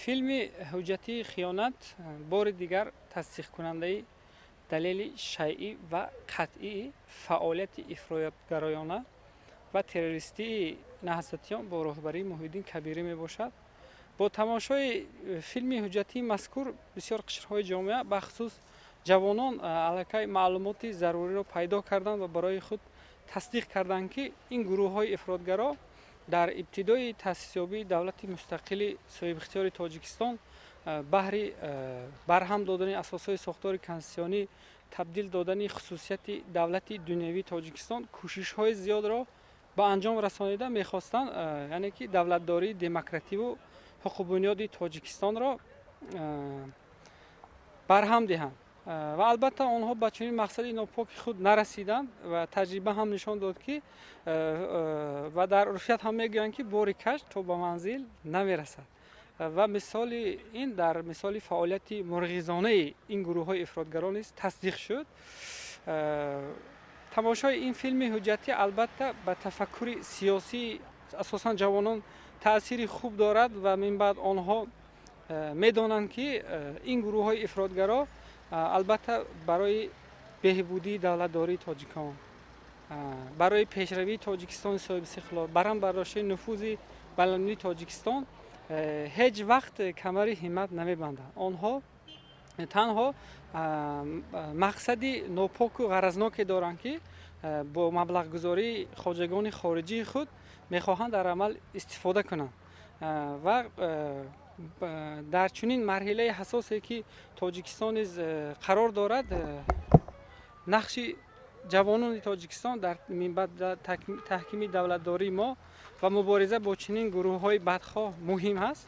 филми ҳуҷҷати хиёнат бори дигар тасдиқкунандаи далели шайъӣ ва қатъии фаъолияти ифротгароёна ва террористии наҳзатиён бо роҳбарии Муҳиддин Кабирӣ мебошад. бо тамошои филми ҳуҷҷатии мазкур бисёр қишрҳои ҷомеа бахусус ҷавонон аллакай маълумоти заруриро пайдо карданд ва барои худ тасдиқ карданд, ки ин гурӯҳҳои ифротгаро дар ибтидои таъсисёбии давлати мустақили соҳибихтиёри Тоҷикистон баҳри барҳам додани асосҳои сохтори конститутсионӣ, табдил додани хусусияти давлати дунявии Тоҷикистон кӯшишҳои зиёдро ба анҷом расонида мехостанд, яъне ки давлатдории демокративу ҳуқуқбунёди Тоҷикистонро барҳам диҳанд. ва албатта онҳо ба чунин мақсади нопоки худ нарасиданд ва таҷриба ҳам нишон дод, ки ва дар урфият ҳам мегӯянд, ки бори каш то ба манзил намерасад. ва мисоли ин дар мисоли фаъолияти мурғизонаи ин гурӯҳҳои ифротгаро низ тасдиқ шуд. тамошои ин филми ҳуҷҷатӣ албатта ба тафаккури сиёсии асосан ҷавонон таъсири хуб дорад ва минбаъд онҳо медонанд, ки ин гурӯҳҳои ифротгаро албатта барои беҳбудии давлатдории тоҷикон, барои пешравии Тоҷикистони соҳибистиқлол, барам бардоштани нуфузи баландии Тоҷикистон ҳеҷ вақт камари ҳиммат намебанданд. онҳо танҳо мақсади нопоку ғаразноке доранд, ки бо маблағгузории хоҷагони хориҷии худ мехоҳанд дар амал истифода кунанд. ва дар чунин марҳилаи ҳасосе, ки Тоҷикистон низ қарор дорад, нақши ҷавонони Тоҷикистон дар минбаъд таҳкими давлатдории мо ва мубориза бо чунин гурӯҳҳои бадхоҳ муҳим ҳаст.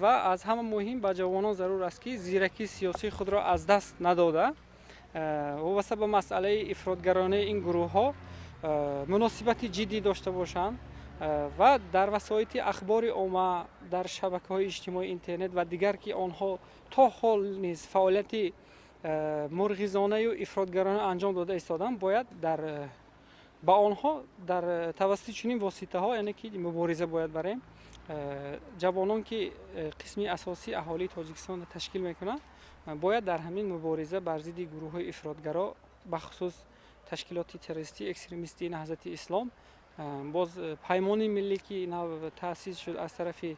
ва аз ҳама муҳим ба ҷавонон зарур аст, ки зиракии сиёсии худро аз даст надода, вобаста ба масъалаи ифротгаронаи ин гурӯҳҳо муносибати ҷиддӣ дошта бошанд ва дар васоити ахбори омма, дар шабакаҳои иҷтимоии интернет ва дигар, ки онҳо то ҳол низ фаъолияти мурғизонаю ифротгарона анҷом дода истоданд, бояд ба онҳо дар тавассути чунин воситаҳо, яъне ки мубориза бояд барем, ҷавонон, ки қисми асосии аҳолии Тоҷикистонро ташкил мекунанд, бояд дар ҳамин мубориза бар зидди гурӯҳҳои ифротгаро, бахусус ташкилоти террористии экстремистии наҳзати ислом, боз паймони миллӣ, ки таъсис шуд аз тарафи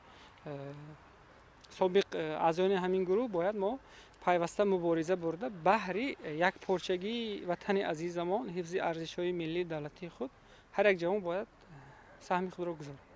собиқ аъзоёни ҳамин гурӯҳ, бояд мо пайваста мубориза бурда баҳри якпорчагии ватани азизамон, ҳифзи арзишҳои миллии давлатии худ ҳар як ҷавон бояд саҳми худро гузорад.